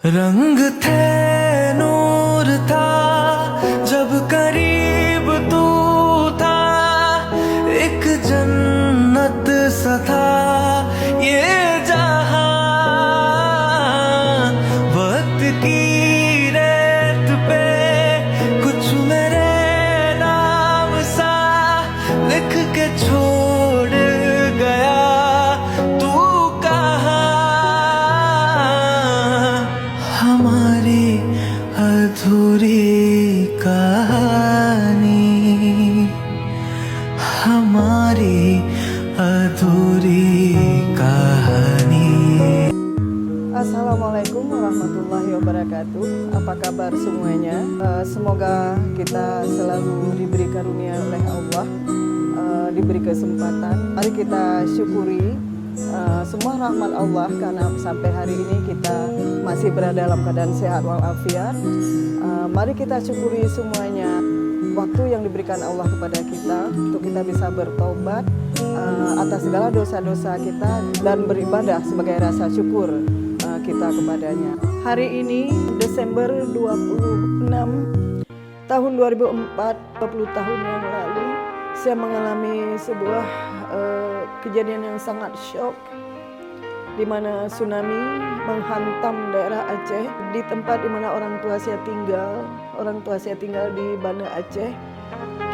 रंग थे नूर था जब करीब तू था, एक जन्नत सा था ये जहां। वक्त की रेत पे कुछ मेरे नाम सा लिख के छोड़ गया तू कहाँ। हमारी अधूरी कहानी, हमारी अधूरी कहानी। Assalamualaikum warahmatullahi wabarakatuh. Apa kabar semuanya? Semoga kita selalu diberi karunia oleh Allah, diberi kesempatan. Mari kita syukuri semua rahmat Allah karena sampai hari ini kita masih berada dalam keadaan sehat walafiat. Mari kita syukuri semuanya waktu yang diberikan Allah kepada kita untuk kita bisa bertobat atas segala dosa-dosa kita dan beribadah sebagai rasa syukur kita kepadanya. Hari ini Desember 26 tahun 2004, 20 tahun yang lalu saya mengalami sebuah kejadian yang sangat syok, di mana tsunami menghantam daerah Aceh, di tempat di mana orang tua saya tinggal. Orang tua saya tinggal di Banda Aceh,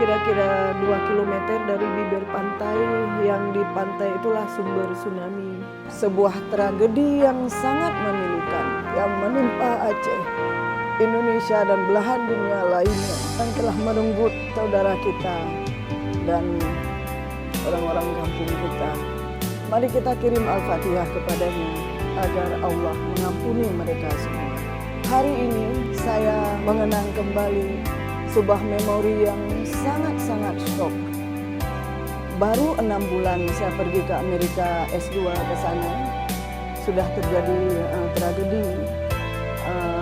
kira-kira 2 km dari bibir pantai, yang di pantai itulah sumber tsunami. Sebuah tragedi yang sangat memilukan yang menimpa Aceh, Indonesia dan belahan dunia lainnya yang telah merenggut saudara kita dan orang-orang kampung kita. Mari kita kirim Al-Fatihah kepadanya agar Allah mengampuni mereka semua. Hari ini saya mengenang kembali sebuah memori yang sangat-sangat syok. Baru 6 bulan saya pergi ke Amerika S2 ke sana, sudah terjadi tragedi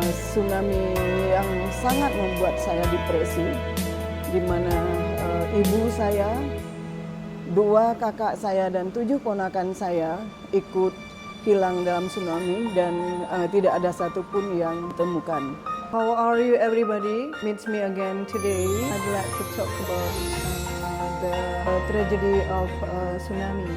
tsunami yang sangat membuat saya depresi, di mana ibu saya, 2 kakak saya dan 7 ponakan saya ikut hilang dalam tsunami dan tidak ada satupun yang ditemukan. How are you everybody? Meet me again today. I'd like to talk about the tragedy of tsunami.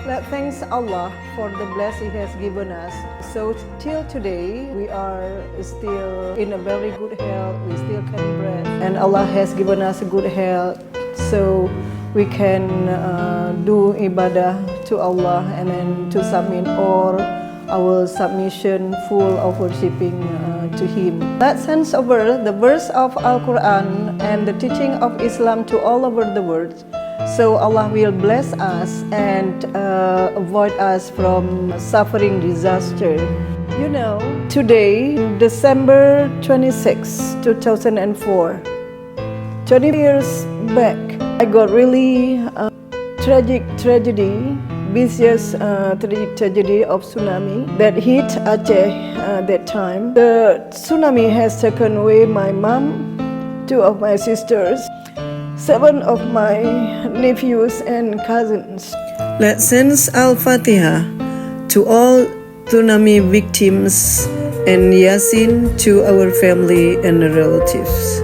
Let's thank Allah for the blessing He has given us. So till today we are still in a very good health. We still can breathe, and Allah has given us a good health, so we can do ibadah to Allah and then to submit all our submission full of worshipping to Him. Let's hand over the verse of Al-Quran and the teaching of Islam to all over the world, so Allah will bless us and avoid us from suffering disaster. You know, today, December 26, 2004, 20 years back, I got really tragic tragedy, vicious tragic tragedy of tsunami that hit Aceh that time. The tsunami has taken away my mom, 2 of my sisters, 7 of my nephews and cousins. Let's send Al-Fatihah to all tsunami victims and Yasin to our family and relatives.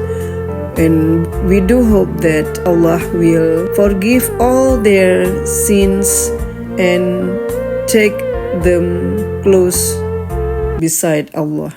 And we do hope that Allah will forgive all their sins and take them close beside Allah.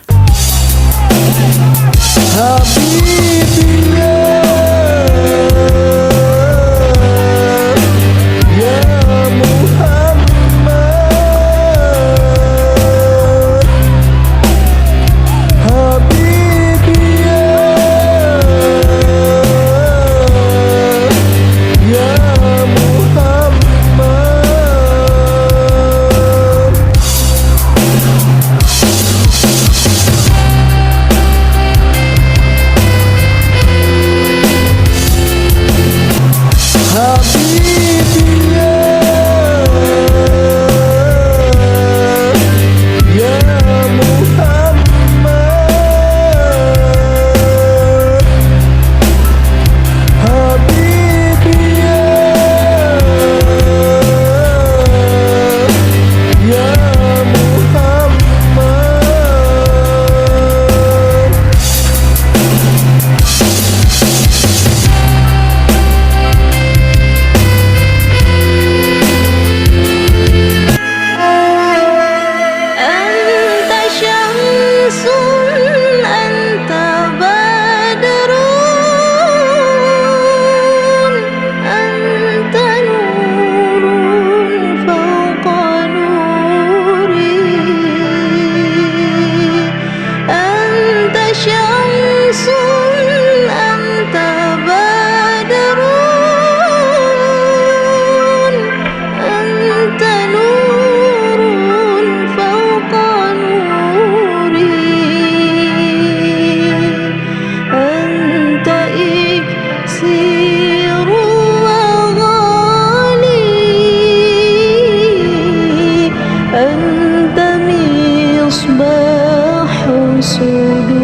أنت مصباح صدوري.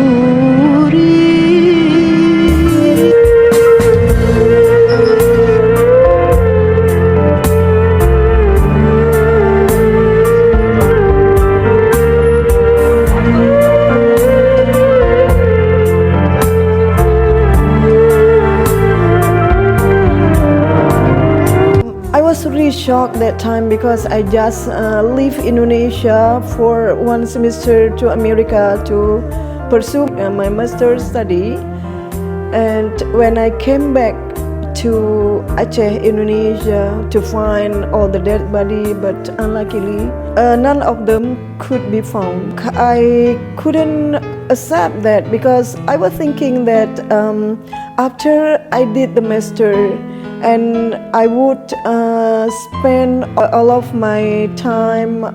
I was really shocked that time because I just leave Indonesia for one semester to America to pursue my master's study. And when I came back to Aceh, Indonesia, to find all the dead body, but unluckily none of them could be found. I couldn't accept that because I was thinking that after I did the master and I would spend all of my time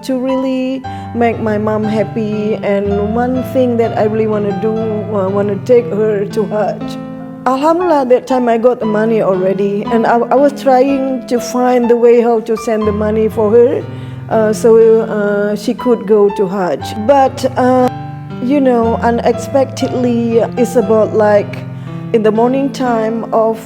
to really make my mom happy, and one thing that I really want to do, want to take her to Hajj. Alhamdulillah, that time I got the money already, and I was trying to find the way how to send the money for her so she could go to Hajj. But you know, unexpectedly, it's about like in the morning time of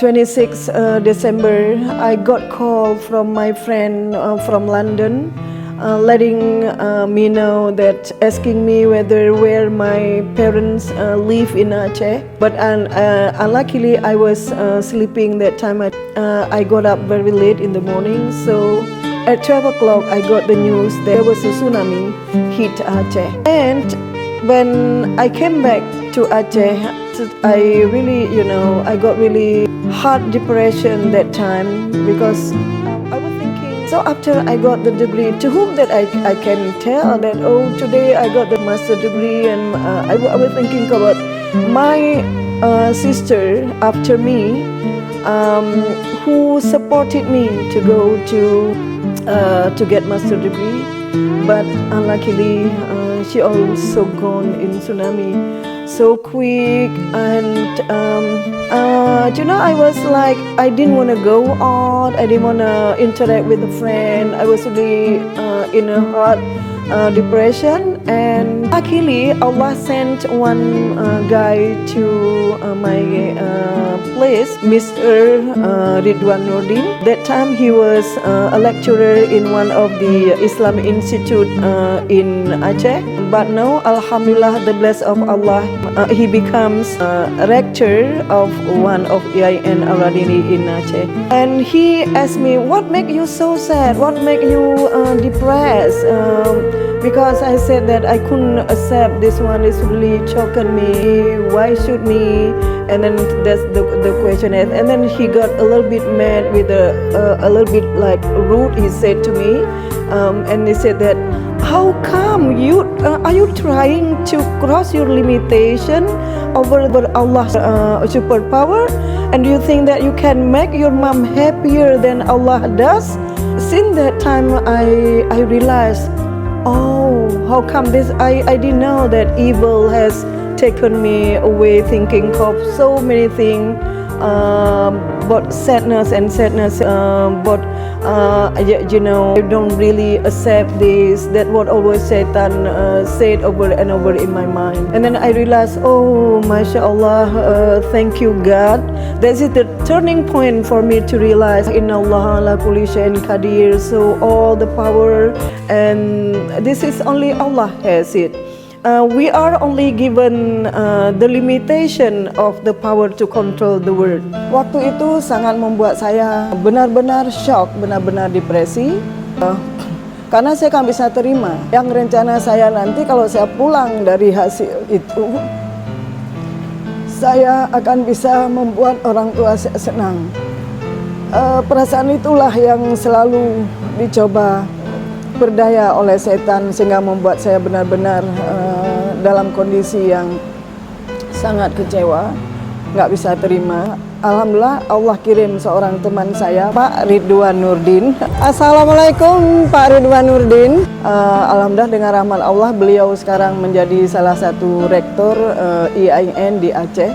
26 December, I got call from my friend from London, letting me know that, asking me where my parents live in Aceh. But unluckily, I was sleeping that time. I got up very late in the morning, so at 12 o'clock I got the news there was a tsunami hit Aceh. And when I came back to Aceh, I really, you know, I got really hard depression that time because I was thinking, so after I got the degree, to whom that I can tell that, oh, today I got the master degree, and I was thinking about my sister after me, who supported me to go to get master degree, but unluckily she also gone in tsunami so quick. And you know, I was like, I didn't want to go out, I didn't want to interact with a friend. I was really in a hard depression, and luckily Allah sent one guy to my place, Mr. Ridwan Nurdin. That time he was a lecturer in one of the Islam Institute in Aceh, but now Alhamdulillah, the blessing of Allah, he becomes a rector of one of IAIN Al-Radini in Aceh. And he asked me, what make you so sad, what make you depressed? Because I said that I couldn't accept this one, is really choking me, why should me? And then that's the question. And then he got a little bit mad with a little bit like rude, he said to me. And he said that, how come you, are you trying to cross your limitation over Allah's superpower? And do you think that you can make your mom happier than Allah does? Since that time I realized, oh, how come this? I didn't know that evil has taken me away, thinking of so many things, but sadness, but you know, I don't really accept this. That what always Satan said over and over in my mind. And then I realized, oh, mashallah, thank you God. That is the turning point for me to realize, Inna Allah ala kulli shay'in qadir. So all the power, and this is only Allah has it. We are only given the limitation of the power to control the world. Waktu itu sangat membuat saya benar-benar shock, benar-benar depresi. Karena saya kan bisa terima yang rencana saya nanti kalau saya pulang dari hasil itu, saya akan bisa membuat orang tua saya senang. Perasaan itulah yang selalu dicoba berdaya oleh setan, sehingga membuat saya benar-benar dalam kondisi yang sangat kecewa, nggak bisa terima. Alhamdulillah Allah kirim seorang teman saya, Pak Ridwan Nurdin. Assalamualaikum Pak Ridwan Nurdin. Alhamdulillah dengan rahmat Allah beliau sekarang menjadi salah satu rektor IAIN di Aceh.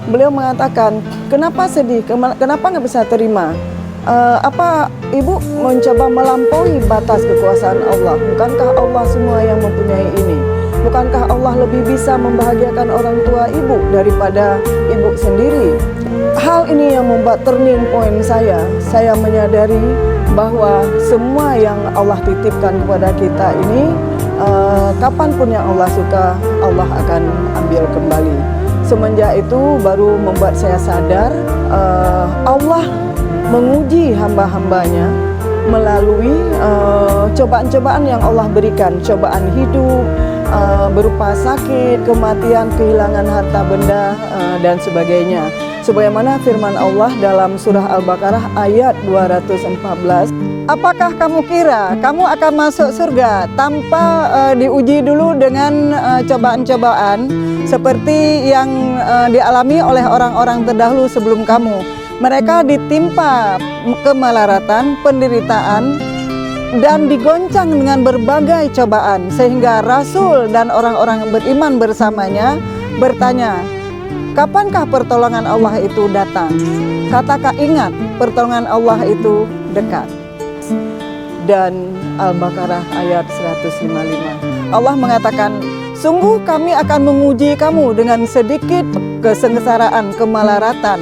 Beliau mengatakan, kenapa sedih, kenapa nggak bisa terima? Apa ibu mencoba melampaui batas kekuasaan Allah? Bukankah Allah semua yang mempunyai ini? Bukankah Allah lebih bisa membahagiakan orang tua ibu daripada ibu sendiri? Hal ini yang membuat turning point saya. Saya menyadari bahwa semua yang Allah titipkan kepada kita ini, kapanpun yang Allah suka, Allah akan ambil kembali. Semenjak itu baru membuat saya sadar Allah menguji hamba-hambanya melalui cobaan-cobaan yang Allah berikan, cobaan hidup, berupa sakit, kematian, kehilangan harta benda, dan sebagainya. Sebagaimana firman Allah dalam surah Al-Baqarah ayat 214, apakah kamu kira kamu akan masuk surga tanpa diuji dulu dengan cobaan-cobaan seperti yang dialami oleh orang-orang terdahulu sebelum kamu? Mereka ditimpa kemelaratan, penderitaan, dan digoncang dengan berbagai cobaan, sehingga Rasul dan orang-orang yang beriman bersamanya bertanya, kapankah pertolongan Allah itu datang? Katakan, ingat, pertolongan Allah itu dekat. Dan Al-Baqarah ayat 155. Allah mengatakan, sungguh kami akan menguji kamu dengan sedikit kesengsaraan, kemelaratan,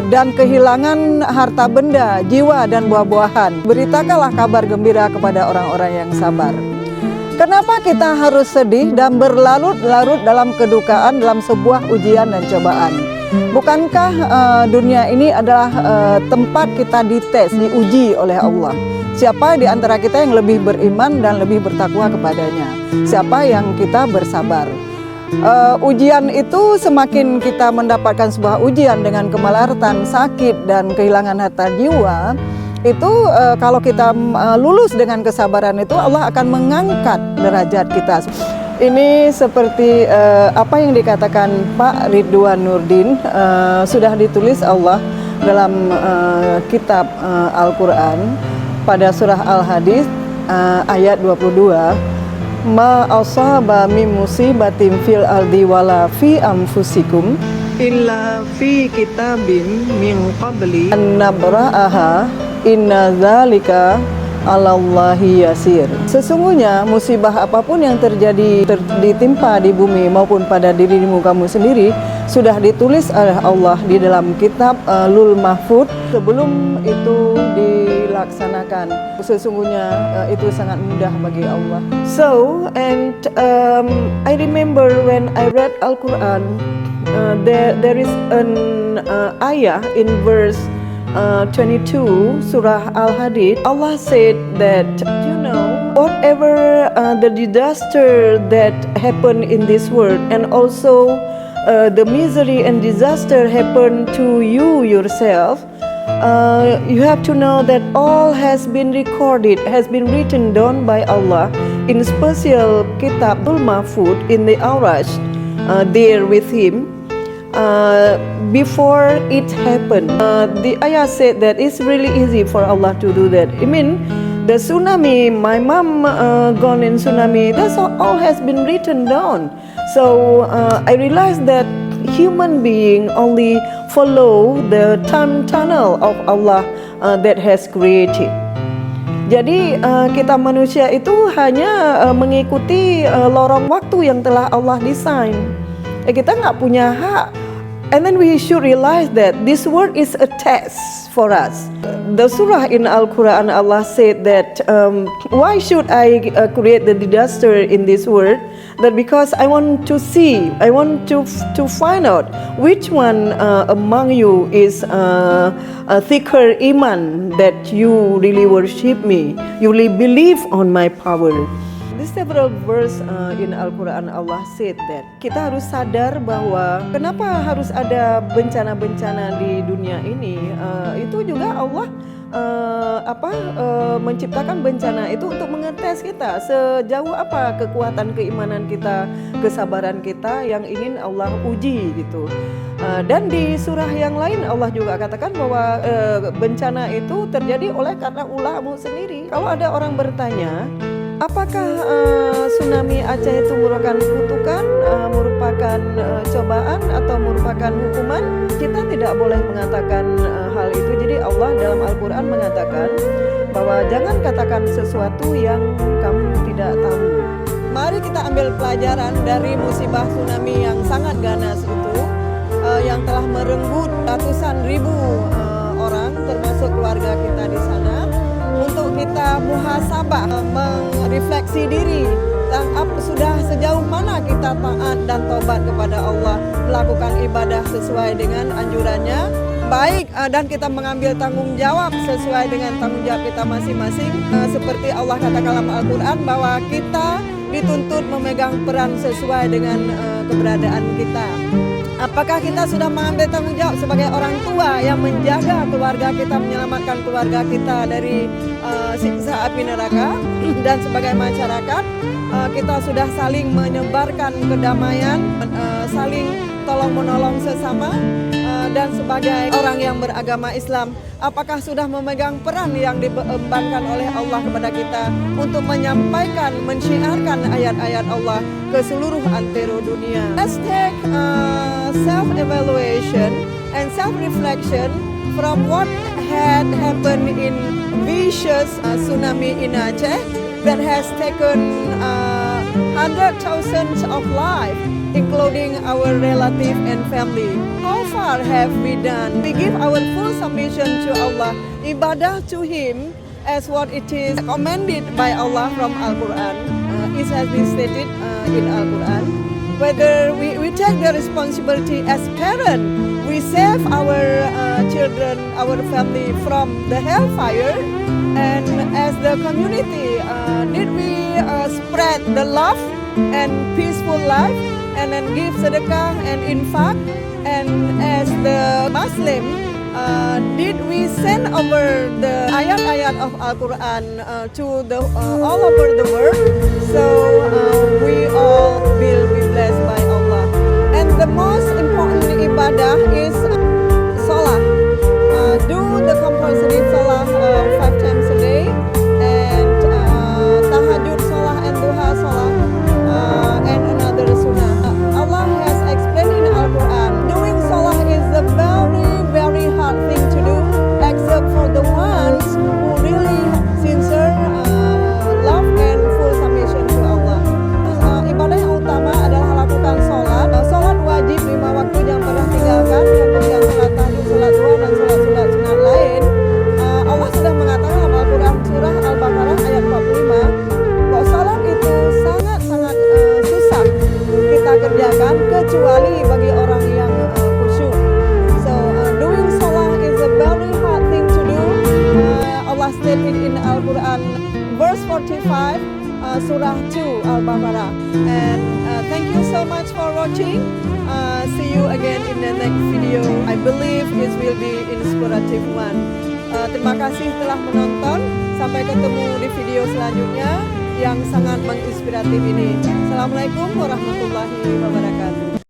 dan kehilangan harta benda, jiwa, dan buah-buahan. Beritakanlah kabar gembira kepada orang-orang yang sabar. Kenapa kita harus sedih dan berlarut-larut dalam kedukaan dalam sebuah ujian dan cobaan? Bukankah dunia ini adalah tempat kita dites, diuji oleh Allah? Siapa di antara kita yang lebih beriman dan lebih bertakwa kepadanya? Siapa yang kita bersabar? Ujian itu semakin kita mendapatkan sebuah ujian dengan kemelaratan, sakit, dan kehilangan harta jiwa, itu kalau kita lulus dengan kesabaran itu, Allah akan mengangkat derajat kita. Ini seperti apa yang dikatakan Pak Ridwan Nurdin, sudah ditulis Allah dalam kitab Al-Quran pada surah Al-Hadid ayat 22. Ma asaba min musibatin fil ardi wala fi anfusikum illa fi kitabim min qabli an nabra'aha inna dzalika 'alallahi yasir. Sesungguhnya musibah apapun yang terjadi ditimpa di bumi maupun pada dirimu kamu sendiri sudah ditulis oleh Allah di dalam kitab Lul Mahfud sebelum itu dilaksanakan. Sesungguhnya itu sangat mudah bagi Allah. So, and I remember when I read Al-Quran, there is an ayah in verse 22 surah Al-Hadid. Allah said that, you know, whatever the disaster that happened in this world, and also the misery and disaster happened to you yourself, you have to know that all has been recorded, has been written down by Allah in special Kitabul Mahfud in the Arash, there with Him. Before it happened, the ayah said that it's really easy for Allah to do that. I mean, the tsunami, my mom gone in tsunami, that's all has been written down. So I realized that human being only follow the time tunnel of Allah that has created. Jadi kita manusia itu hanya mengikuti lorong waktu yang telah Allah desain. Kita nggak punya hak. And then we should realize that this world is a test for us. The surah in Al-Quran, Allah said that, why should I create the disaster in this world? That because I want to see, I want to find out which one among you is a thicker iman, that you really worship me, you really believe on my power. Di several verse in Al-Quran, Allah said that kita harus sadar bahwa kenapa harus ada bencana-bencana di dunia ini. Itu juga Allah menciptakan bencana itu untuk mengetes kita sejauh apa kekuatan keimanan kita, kesabaran kita yang ingin Allah uji gitu. Dan di surah yang lain Allah juga katakan bahwa bencana itu terjadi oleh karena ulahmu sendiri. Kalau ada orang bertanya, Apakah tsunami Aceh itu merupakan kutukan, merupakan cobaan atau merupakan hukuman? Kita tidak boleh mengatakan hal itu. Jadi Allah dalam Al-Quran mengatakan bahwa jangan katakan sesuatu yang kamu tidak tahu. Mari kita ambil pelajaran dari musibah tsunami yang sangat ganas itu, yang telah merenggut ratusan ribu orang termasuk keluarga kita di sana. Untuk kita muhasabah, merefleksi diri, sudah sejauh mana kita taat dan tobat kepada Allah, melakukan ibadah sesuai dengan anjurannya, baik dan kita mengambil tanggung jawab sesuai dengan tanggung jawab kita masing-masing. Seperti Allah katakan dalam Al-Quran bahwa kita dituntut memegang peran sesuai dengan keberadaan kita. Apakah kita sudah mengambil tanggung jawab sebagai orang tua yang menjaga keluarga kita, menyelamatkan keluarga kita dari siksa api neraka, dan sebagai masyarakat kita sudah saling menyebarkan kedamaian, saling tolong-menolong sesama, dan sebagai orang yang beragama Islam, apakah sudah memegang peran yang diembankan oleh Allah kepada kita untuk menyampaikan, mensyiarkan ayat-ayat Allah ke seluruh antero dunia. Let's take self-evaluation and self-reflection from what had happened in vicious tsunami in Aceh that has taken hundreds of thousands of lives, including our relative and family. How far have we done? We give our full submission to Allah, ibadah to Him as what it is commanded by Allah from Al-Quran. It has been stated in Al-Quran. Whether we take the responsibility as parents, we save our children, our family from the hellfire, and as the community, did we spread the love and peaceful life, and then give sedekah and infak, and as the Muslim, did we send over the ayat-ayat of Al-Quran to the all over the world? So we all will be blessed by Allah. And the most important ibadah is salah. Do the compulsory salah 5 times a day, and tahajud salah and duha salah, and another sunnah. Allah has explained in Al-Quran, doing salah is a very hard thing to do, except for the ones who really sincere love and full submission to Allah. Ibadah yang utama adalah lakukan sholat. Sholat wajib 5 waktu jangan pernah tinggalkan, kemudian sholat tahajud, sholat duha, dan sholat sunat lain. Allah sudah mengatakan dalam Al-Quran surah Al-Baqarah ayat 45 bahwa sholat itu sangat-sangat susah kita kerjakan kecuali bagi orang yang khusyuk. So doing salah is a very hard thing to do. Allah stated in Al-Quran verse 45, surah 2 Al-Baqarah. And thank you so much for watching. See you again in the next video. I believe it will be inspirative one. Terima kasih telah menonton. Sampai ketemu di video selanjutnya yang sangat menginspiratif ini. Assalamualaikum warahmatullahi wabarakatuh.